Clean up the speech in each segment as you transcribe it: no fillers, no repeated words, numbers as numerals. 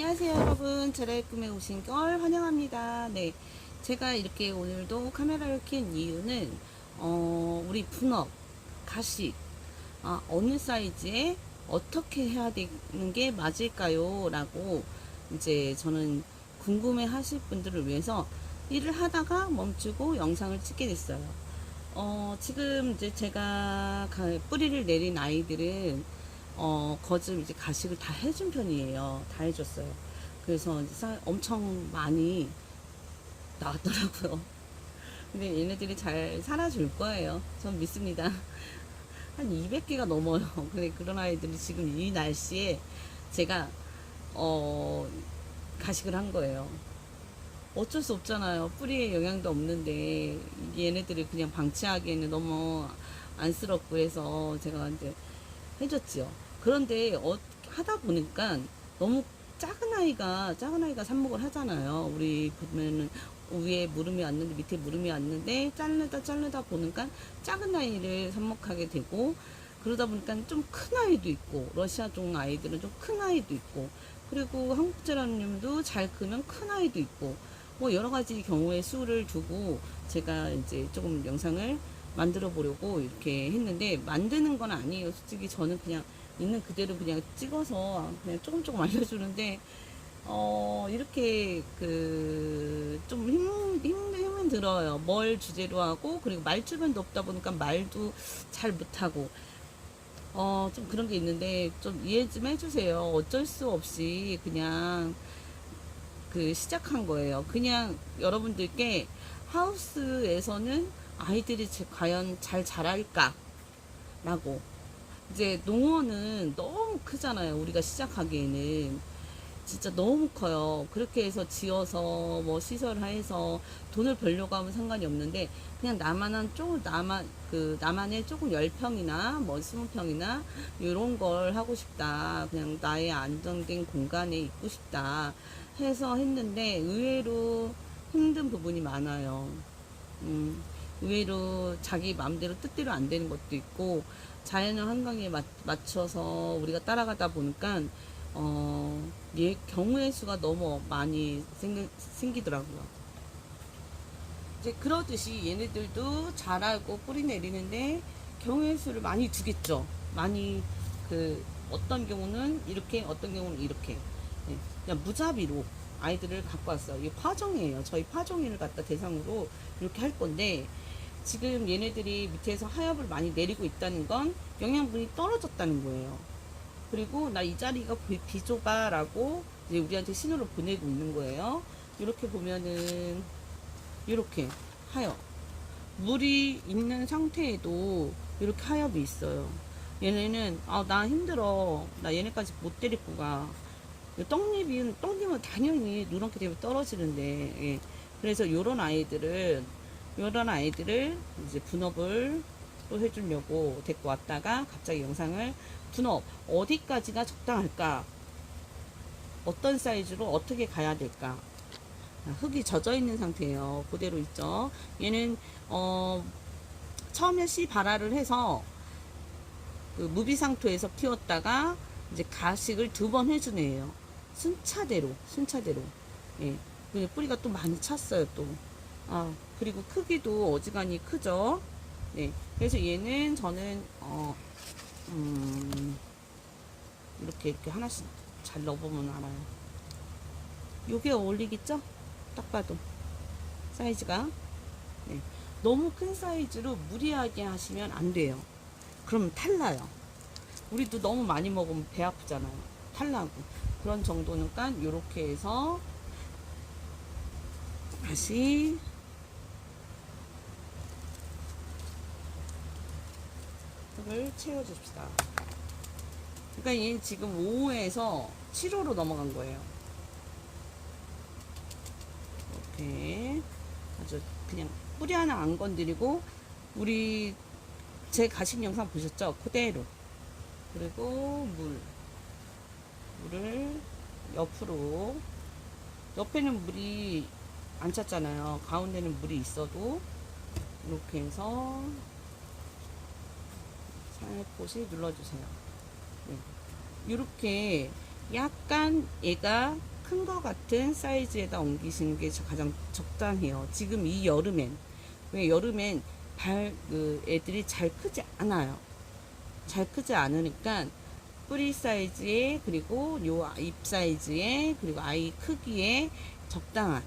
안녕하세요 여러분, 제라의 꿈에 오신 걸 환영합니다. 네, 제가 이렇게 오늘도 카메라를 켠 이유는 우리 분업, 가식, 어느 사이즈에 어떻게 해야 되는 게 맞을까요? 라고 이제 저는 궁금해 하실 분들을 위해서 일을 하다가 멈추고 영상을 찍게 됐어요. 지금 이제 제가 뿌리를 내린 아이들은 거즘 이제 가식을 다 해준 편이에요. 다 해줬어요. 그래서 이제 엄청 많이 나왔더라고요. 근데 얘네들이 잘 살아줄 거예요. 전 믿습니다. 한 200개가 넘어요. 근데 그런 아이들이 지금 이 날씨에 제가 어, 가식을 한 거예요. 어쩔 수 없잖아요. 뿌리에 영양도 없는데 얘네들을 그냥 방치하기에는 너무 안쓰럽고 해서 제가 이제 해줬지요. 그런데 하다 보니까 너무 작은 아이가 삽목을 하잖아요. 우리 보면은 위에 무름이 왔는데 밑에 무름이 왔는데 자르다 보니까 작은 아이를 삽목하게 되고, 그러다 보니까 좀 큰 아이도 있고 러시아종 아이들은 좀 큰 아이도 있고, 그리고 한국 제라늄도 잘 크면 큰 아이도 있고, 뭐 여러 가지 경우의 수를 두고 제가 이제 조금 영상을 만들어 보려고 이렇게 했는데, 만드는 건 아니에요. 솔직히 저는 그냥 있는 그대로 그냥 찍어서 그냥 조금 알려주는데, 이렇게 좀 힘은 들어요. 뭘 주제로 하고, 그리고 말주변도 없다 보니까 말도 잘 못하고, 좀 그런 게 있는데 좀 이해 좀 해주세요. 어쩔 수 없이 그냥 시작한 거예요. 그냥 여러분들께 하우스에서는 아이들이 과연 잘 자랄까? 라고. 이제 농원은 너무 크잖아요. 우리가 시작하기에는. 진짜 너무 커요. 그렇게 해서 지어서 뭐 시설해서 돈을 벌려고 하면 상관이 없는데, 그냥 나만의 조금 10평이나 뭐 20평이나 이런 걸 하고 싶다. 그냥 나의 안정된 공간에 있고 싶다 해서 했는데, 의외로 힘든 부분이 많아요. 의외로 자기 마음대로 뜻대로 안 되는 것도 있고, 자연의 환경에 맞춰서 우리가 따라가다 보니까 경우의 수가 너무 많이 생기더라고요. 이제 그러듯이 얘네들도 자라고 뿌리 내리는데 경우의 수를 많이 두겠죠. 많이 어떤 경우는 이렇게, 어떤 경우는 이렇게. 네, 그냥 무자비로 아이들을 갖고 왔어요. 이게 파종이에요. 저희 파종인을 갖다 대상으로 이렇게 할 건데, 지금 얘네들이 밑에서 하엽을 많이 내리고 있다는 건 영양분이 떨어졌다는 거예요. 그리고 나 이 자리가 비좁아 라고 이제 우리한테 신호를 보내고 있는 거예요. 이렇게 보면은 이렇게 하엽, 물이 있는 상태에도 이렇게 하엽이 있어요. 얘네는 나 힘들어, 나 얘네까지 못 데리고 가. 떡잎은 당연히 누렇게 되면 떨어지는데, 예. 그래서 요런 아이들을 이제 분업을 또 해주려고 데리고 왔다가 갑자기 영상을, 분업 어디까지가 적당할까, 어떤 사이즈로 어떻게 가야 될까. 흙이 젖어 있는 상태예요. 그대로 있죠. 얘는 처음에 씨 발화를 해서 무비상토에서 키웠다가 이제 가식을 2번 해준 애예요. 순차대로. 예. 뿌리가 또 많이 찼어요 또. 그리고 크기도 어지간히 크죠. 네. 그래서 얘는 저는 이렇게 하나씩 잘 넣어보면 알아요. 요게 어울리겠죠? 딱 봐도 사이즈가. 네. 너무 큰 사이즈로 무리하게 하시면 안 돼요. 그러면 탈나요. 우리도 너무 많이 먹으면 배 아프잖아요. 탈나고. 그런 정도니까 요렇게 해서 다시 흙을 채워줍시다. 그러니까 얘 지금 5호에서 7호로 넘어간 거예요. 이렇게 아주 그냥 뿌리 하나 안 건드리고, 제 가식 영상 보셨죠? 그대로. 그리고 물을 옆에는 물이 안 찼잖아요. 가운데는 물이 있어도 이렇게 해서 살포시 눌러주세요. 네. 이렇게 약간 얘가 큰 거 같은 사이즈에다 옮기시는 게 가장 적당해요. 지금 이 여름엔. 왜 여름엔 애들이 잘 크지 않아요. 잘 크지 않으니까 뿌리 사이즈에, 그리고 요 잎 사이즈에, 그리고 아이 크기에 적당한,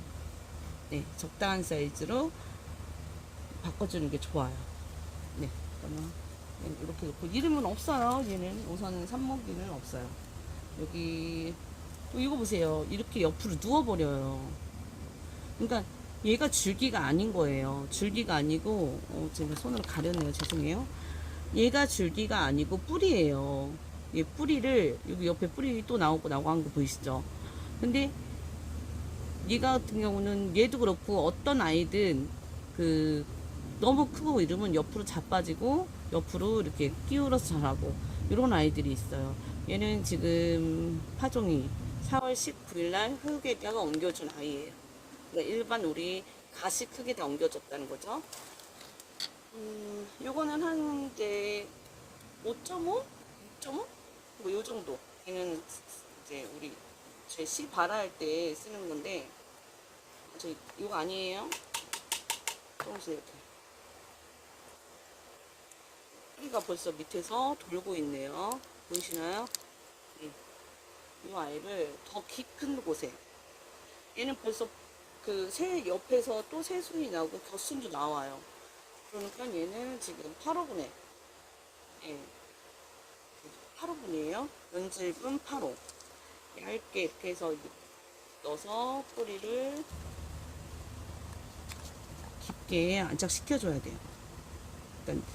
네, 적당한 사이즈로 바꿔주는 게 좋아요. 네, 그러면 이렇게 놓고, 이름은 없어요. 얘는 우선은 삽목이는 없어요. 여기 이거 보세요. 이렇게 옆으로 누워버려요. 그러니까 얘가 줄기가 아닌 거예요. 줄기가 아니고, 제가 손으로 가렸네요. 죄송해요. 얘가 줄기가 아니고 뿌리예요. 얘 뿌리를, 여기 옆에 뿌리 또 나오고 한 거 보이시죠? 근데 얘가 같은 경우는, 얘도 그렇고 어떤 아이든 그 너무 크고 이러면 옆으로 자빠지고 옆으로 이렇게 끼울어서 자라고 이런 아이들이 있어요. 얘는 지금 파종이 4월 19일 날 흙에다가 옮겨준 아이예요. 그러니까 일반 우리 가시 크기에다 옮겨줬다는 거죠. 요거는 한 이제 5.5? 6.5? 뭐 요 정도. 얘는 이제 우리 제 씨 발화할 때 쓰는 건데, 저 이거 아니에요? 조금씩 이렇게 뿌리가 벌써 밑에서 돌고 있네요. 보이시나요? 이 아이를 더 깊은 곳에, 얘는 벌써 그 새 옆에서 또 새순이 나오고 겨순도 나와요. 그러니까 얘는 지금 8호분에, 예, 8호분이에요. 연질분 8호. 얇게 이렇게 해서 넣어서 뿌리를 깊게 안착시켜줘야 돼요. 그러니까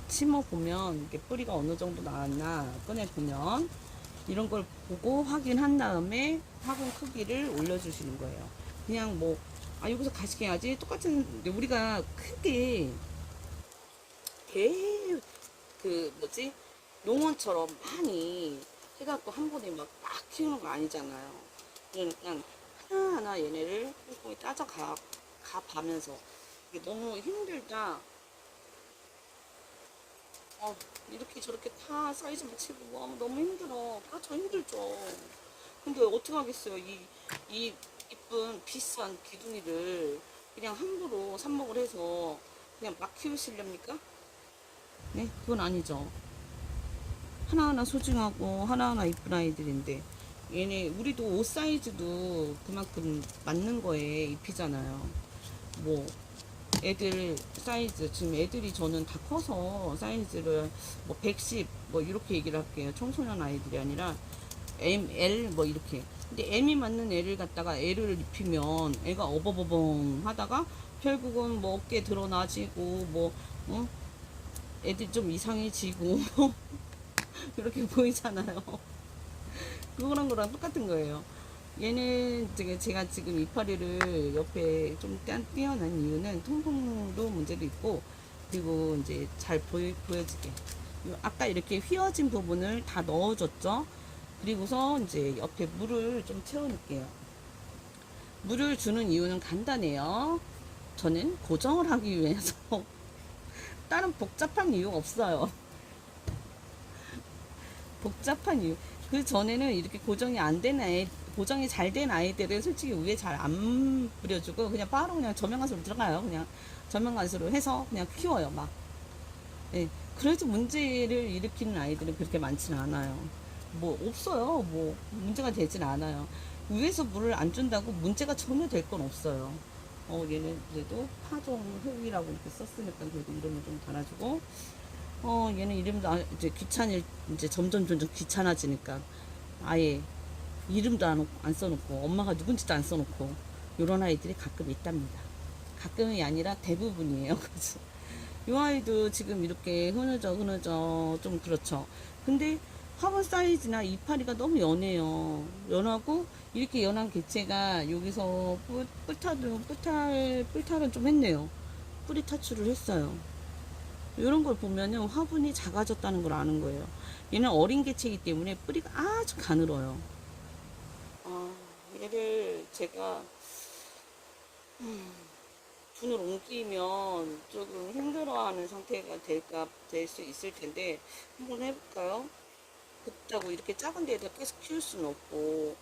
심어보면 이렇게 뿌리가 어느 정도 나왔나 꺼내보면 이런 걸 보고 확인한 다음에 화분 크기를 올려주시는 거예요. 그냥 뭐, 여기서 가식해야지. 똑같은, 우리가 크게 뭐지? 농원처럼 많이 해갖고 한 번에 막 키우는 거 아니잖아요. 그러니까 하나하나 얘네를 꼼꼼히 가면서 이게 너무 힘들다. 이렇게 저렇게 다 사이즈 맞추고 뭐 하면 너무 힘들어. 저 힘들죠. 근데 어떻게 하겠어요. 이 이쁜 비싼 기둥이를 그냥 함부로 삽목을 해서 그냥 막 키우시렵니까? 네, 그건 아니죠. 하나하나 소중하고 하나하나 이쁜 아이들인데, 얘네 우리도 옷 사이즈도 그만큼 맞는 거에 입히잖아요. 뭐 애들 사이즈, 지금 애들이 저는 다 커서 사이즈를 뭐 110 뭐 이렇게 얘기를 할게요. 청소년 아이들이 아니라 M, L 뭐 이렇게. 근데 M이 맞는 애를 갖다가 L을 입히면 애가 어버버벙 하다가 결국은 뭐 어깨 드러나지고 뭐 애들 좀 이상해지고 그렇게 보이잖아요. 그거랑 거랑 똑같은 거예요. 얘는 제가 지금 이파리를 옆에 좀 띄어난 이유는 통풍도 문제도 있고, 그리고 이제 잘 보여지게. 아까 이렇게 휘어진 부분을 다 넣어줬죠. 그리고서 이제 옆에 물을 좀 채워놓을게요. 물을 주는 이유는 간단해요. 저는 고정을 하기 위해서. 다른 복잡한 이유가 없어요. 복잡한 이유. 그 전에는 이렇게 고정이 잘 된 아이들은 솔직히 위에 잘 안 뿌려주고 그냥 바로 그냥 저명간수로 들어가요. 그냥 저명간수로 해서 그냥 키워요. 막. 예. 그래도 문제를 일으키는 아이들은 그렇게 많지는 않아요. 뭐 없어요. 뭐 문제가 되진 않아요. 위에서 물을 안 준다고 문제가 전혀 될 건 없어요. 얘는 그래도 파종 흙이라고 이렇게 썼으니까 그래도 이름을 좀 달아주고, 얘는 이름도 이제 이제 점점 귀찮아지니까 아예 이름도 안 써놓고, 엄마가 누군지도 안 써놓고, 요런 아이들이 가끔 있답니다. 가끔이 아니라 대부분이에요. 그래서 요 아이도 지금 이렇게 흐느져 좀 그렇죠. 근데 화분 사이즈나 이파리가 너무 연해요. 연하고 이렇게 연한 개체가 여기서 뿔탈은 좀 했네요. 뿌리 탈출을 했어요. 이런 걸 보면은 화분이 작아졌다는 걸 아는 거예요. 얘는 어린 개체이기 때문에 뿌리가 아주 가늘어요. 얘를 제가 분을 옮기면 조금 힘들어하는 상태가 될 수 있을 텐데 한번 해볼까요? 그렇다고 이렇게 작은 데에다 계속 키울 수는 없고,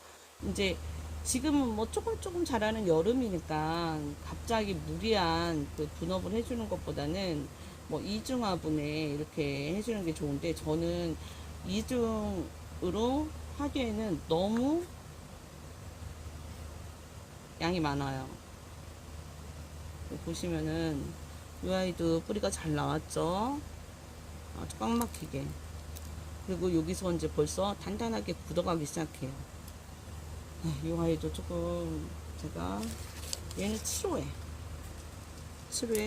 이제 지금은 뭐 조금 자라는 여름이니까 갑자기 무리한 그 분업을 해주는 것보다는 뭐 이중화분에 이렇게 해주는 게 좋은데, 저는 이중으로 하기에는 너무 양이 많아요. 보시면은 이 아이도 뿌리가 잘 나왔죠. 아주 꽉 막히게. 그리고 여기서 이제 벌써 단단하게 굳어가기 시작해요. 이 아이도 조금 제가, 얘는 7호에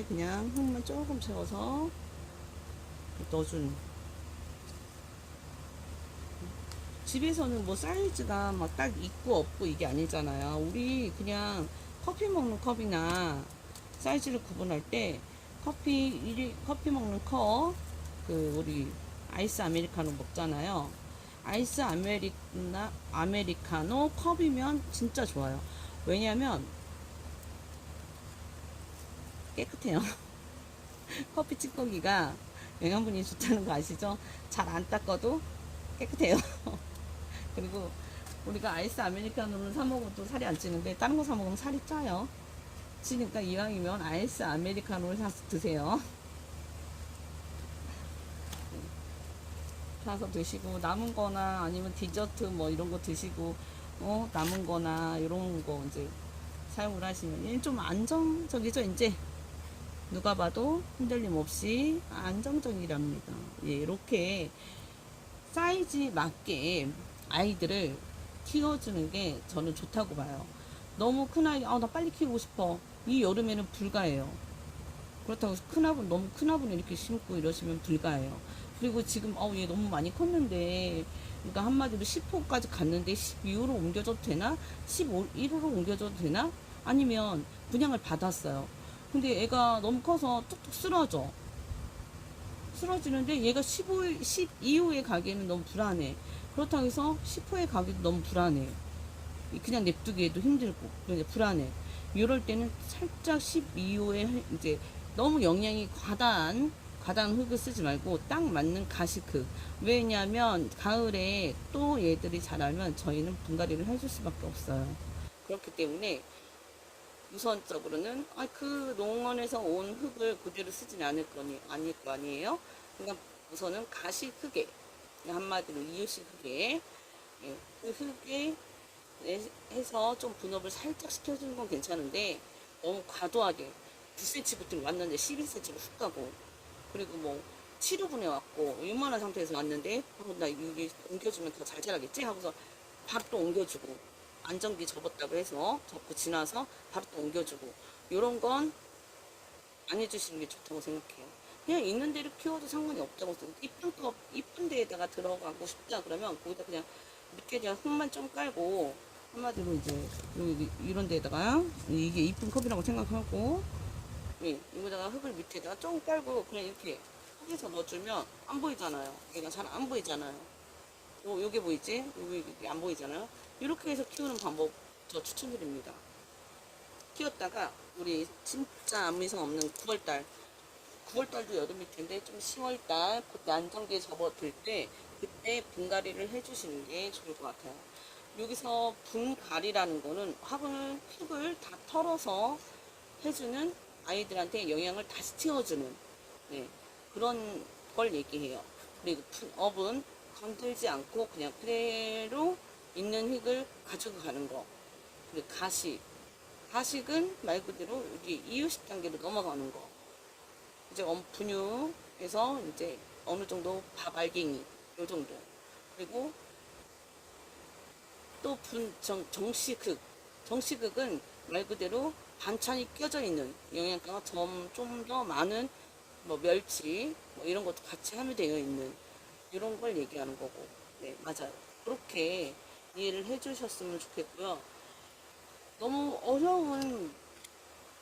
그냥 흙만 조금 채워서 넣어주는. 집에서는 뭐 사이즈가 막 딱 있고 없고 이게 아니잖아요. 우리 그냥 커피 먹는 컵이나 사이즈를 구분할 때, 커피 먹는 컵, 그 우리 아이스 아메리카노 먹잖아요. 아이스 아메리카노 컵이면 진짜 좋아요. 왜냐면 깨끗해요. 커피 찌꺼기가 영양분이 좋다는 거 아시죠? 잘 안 닦아도 깨끗해요. 그리고 우리가 아이스 아메리카노를 사 먹어도 살이 안 찌는데, 다른 거 사 먹으면 살이 쪄요. 찌니까 이왕이면 아이스 아메리카노를 사서 드세요. 사서 드시고, 남은 거나 아니면 디저트 뭐 이런 거 드시고, 남은 거나 이런 거 이제 사용을 하시면, 얘는 좀 안정적이죠. 이제 누가 봐도 흔들림 없이 안정적이랍니다. 예, 이렇게 사이즈 맞게 아이들을 키워주는 게 저는 좋다고 봐요. 너무 큰 아이, 나 빨리 키우고 싶어, 이 여름에는 불가해요. 그렇다고 너무 큰 화분을 이렇게 심고 이러시면 불가해요. 그리고 지금, 얘 너무 많이 컸는데, 그러니까 한마디로 10호까지 갔는데 12호로 옮겨줘도 되나? 1호로 옮겨줘도 되나? 아니면 분양을 받았어요. 근데 애가 너무 커서 뚝뚝 쓰러지는데, 얘가 12호에 가기에는 너무 불안해. 그렇다고 해서 10호에 가기도 너무 불안해. 그냥 냅두기에도 힘들고, 그러니까 불안해. 이럴 때는 살짝 12호에 이제 너무 영양이 과다한 흙을 쓰지 말고 딱 맞는 가시크. 왜냐면 가을에 또 얘들이 자라면 저희는 분갈이를 해줄 수밖에 없어요. 그렇기 때문에 우선적으로는, 그 농원에서 온 흙을 그대로 쓰진 아닐 거 아니에요. 그러니까 우선은 가시크에, 한마디로 이유식 흙에, 예, 그 흙에 해서 좀 분업을 살짝 시켜주는 건 괜찮은데, 너무 과도하게 9cm부터 왔는데 11cm로 훅 가고, 그리고 뭐 7호분에 왔고 이만한 상태에서 왔는데, 나 여기 옮겨주면 더 잘 자라겠지 하고서 바로 또 옮겨주고, 안정기 접었다고 해서 접고 지나서 바로 또 옮겨주고, 이런 건 안 해주시는 게 좋다고 생각해요. 그냥 있는 대로 키워도 상관이 없다고 생각해요. 이쁜 데에다가 들어가고 싶다 그러면 거기다 그냥 밑에 그냥 흙만 좀 깔고, 한마디로 이제 여기 이런 데다가, 이게 이쁜 컵이라고 생각하고, 이거다가 흙을 밑에다가 좀 깔고 그냥 이렇게 흙에서 넣어주면 안 보이잖아요. 얘가 잘 안 보이잖아요. 요게 보이지? 요게 안 보이잖아요. 이렇게 해서 키우는 방법 저 추천드립니다. 키웠다가 우리 진짜 아무 이상 없는 9월달도 여름일 텐데, 좀 10월달 그때 안정기에 접어들 때, 그때 분갈이를 해주시는 게 좋을 것 같아요. 여기서 분갈이라는 거는 흙을 다 털어서 해주는, 아이들한테 영양을 다시 채워주는, 네, 그런 걸 얘기해요. 그리고 분업은 건들지 않고 그냥 그대로 있는 흙을 가지고 가는 거. 그리고 가식은 말 그대로 여기 이유식 단계로 넘어가는 거. 이제 분유에서 이제 어느 정도 밥 알갱이 요 정도. 그리고 또 정식흙은 말 그대로 반찬이 껴져 있는, 영양가가 좀 더 많은 뭐 멸치 뭐 이런 것도 같이 함유되어 있는, 이런 걸 얘기하는 거고. 네, 맞아요. 그렇게 이해를 해주셨으면 좋겠고요. 너무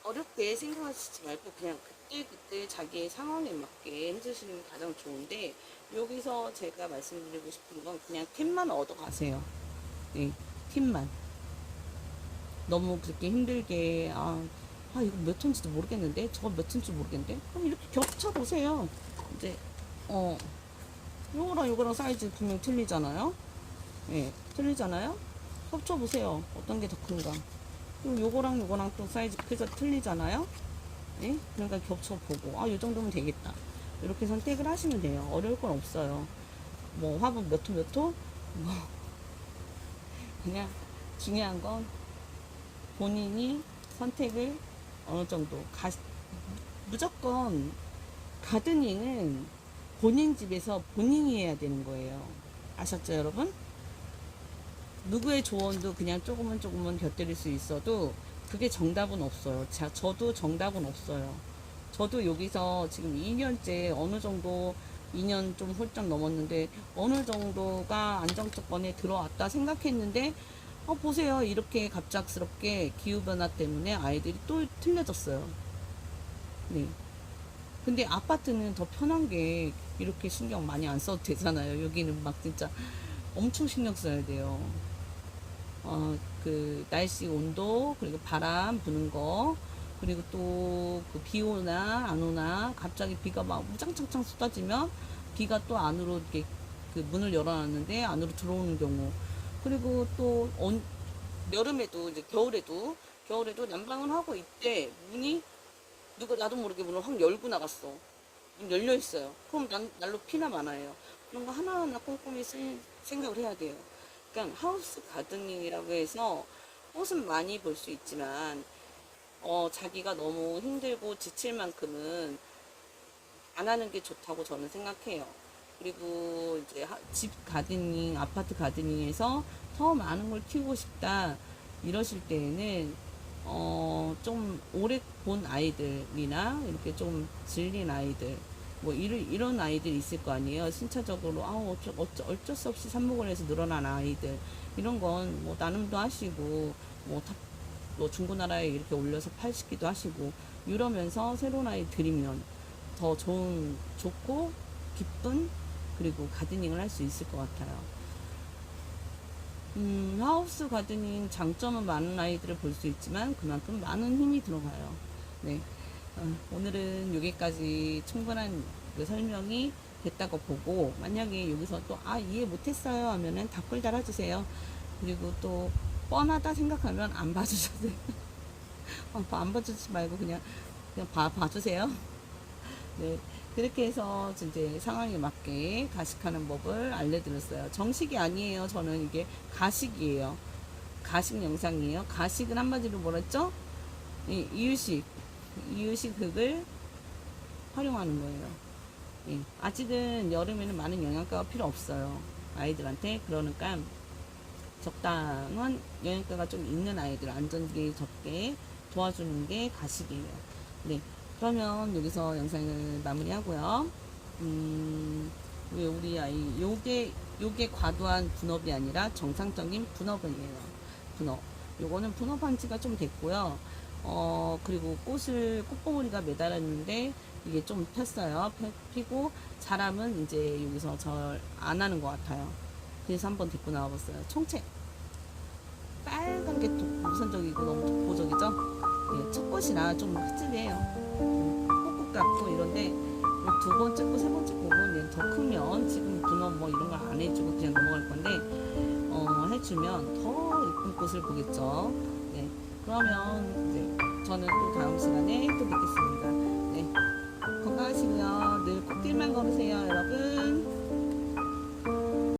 어렵게 생각하시지 말고 그냥 그때 자기의 상황에 맞게 해주시는 게 가장 좋은데, 여기서 제가 말씀드리고 싶은 건 그냥 팁만 얻어가세요. 네, 팁만. 너무 그렇게 힘들게, 이거 몇 톤인지도 모르겠는데, 저거 몇 톤인지 모르겠는데, 그럼 이렇게 겹쳐 보세요. 이제, 요거랑 요거랑 사이즈 분명 틀리잖아요. 예, 틀리잖아요. 겹쳐보세요. 어떤 게 더 큰가. 그리고 요거랑 요거랑 또 사이즈 크기가 틀리잖아요. 네? 그러니까 겹쳐보고, 아, 요 정도면 되겠다. 이렇게 선택을 하시면 돼요. 어려울 건 없어요. 뭐, 화분 몇 호 몇 호? 뭐, 그냥 중요한 건 본인이 선택을 어느 정도 무조건 가드닝은 본인 집에서 본인이 해야 되는 거예요. 아셨죠, 여러분? 누구의 조언도 그냥 조금은 곁들일 수 있어도 그게 정답은 없어요. 저도 정답은 없어요. 저도 여기서 지금 2년째 어느 정도 2년 좀 훌쩍 넘었는데 어느 정도가 안정적권에 들어왔다 생각했는데 보세요. 이렇게 갑작스럽게 기후변화 때문에 아이들이 또 틀려졌어요. 네. 근데 아파트는 더 편한 게 이렇게 신경 많이 안 써도 되잖아요. 여기는 막 진짜 엄청 신경 써야 돼요. 그 날씨 온도, 그리고 바람 부는 거, 그리고 또 그 비 오나 안 오나 갑자기 비가 막 우장창창 쏟아지면 비가 또 안으로 이렇게 그 문을 열어놨는데 안으로 들어오는 경우, 그리고 또 여름에도 이제 겨울에도 난방을 하고 있대. 문이 누가 나도 모르게 문을 확 열고 나갔어. 문 열려 있어요. 그럼 날로 피나 많아요. 그런 거 하나하나 꼼꼼히 생각을 해야 돼요. 그러니까 하우스 가드닝이라고 해서 꽃은 많이 볼 수 있지만 자기가 너무 힘들고 지칠 만큼은 안 하는 게 좋다고 저는 생각해요. 그리고 이제 집 가드닝, 아파트 가드닝에서 더 많은 걸 키우고 싶다 이러실 때에는 좀 오래 본 아이들이나 이렇게 좀 질린 아이들, 뭐 이런 아이들이 있을 거 아니에요. 신차적으로 어쩔 수 없이 삽목을 해서 늘어난 아이들, 이런 건 뭐 나눔도 하시고 뭐 중고나라에 이렇게 올려서 팔시기도 하시고 이러면서 새로운 아이 들이면 더 좋고 기쁜, 그리고 가드닝을 할 수 있을 것 같아요. 하우스 가드닝 장점은 많은 아이들을 볼 수 있지만 그만큼 많은 힘이 들어가요. 네. 오늘은 여기까지 충분한 그 설명이 됐다고 보고, 만약에 여기서 또 이해 못했어요 하면은 댓글 달아주세요. 그리고 또 뻔하다 생각하면 안 봐주셔도 돼요. 안 봐주지 말고 그냥 봐주세요. 네. 그렇게 해서 이제 상황에 맞게 가식하는 법을 알려드렸어요. 정식이 아니에요. 저는 이게 가식이에요. 가식 영상이에요. 가식은 한마디로 뭐라 했죠? 이유식 흙을 활용하는 거예요. 예. 아직은 여름에는 많은 영양가가 필요 없어요. 아이들한테. 그러니까 적당한 영양가가 좀 있는 아이들, 안전기에 적게 도와주는 게 가식이에요. 네. 그러면 여기서 영상을 마무리하고요. 우리 아이, 요게 과도한 분업이 아니라 정상적인 분업이에요. 분업. 요거는 분업한 지가 좀 됐고요. 그리고 꽃봉오리가 매달았는데 이게 좀 폈어요. 피고 자람은 이제 여기서 절 안 하는 것 같아요. 그래서 한번 데리고 나와봤어요. 총책. 빨간 게 우선적이고 너무 독보적이죠? 네, 첫 꽃이라 좀 흑질이에요. 꾹꾹 같고 이런데 두 번째 꽃, 세 번째 꽃은 더 크면 지금 분업 뭐 이런 걸 안 해주고 그냥 넘어갈 건데 해주면 더 예쁜 꽃을 보겠죠. 네, 그러면 이제 저는 또 다음 시간에 또 뵙겠습니다. 네, 건강하시고요. 늘 꽃길만 걸으세요, 여러분.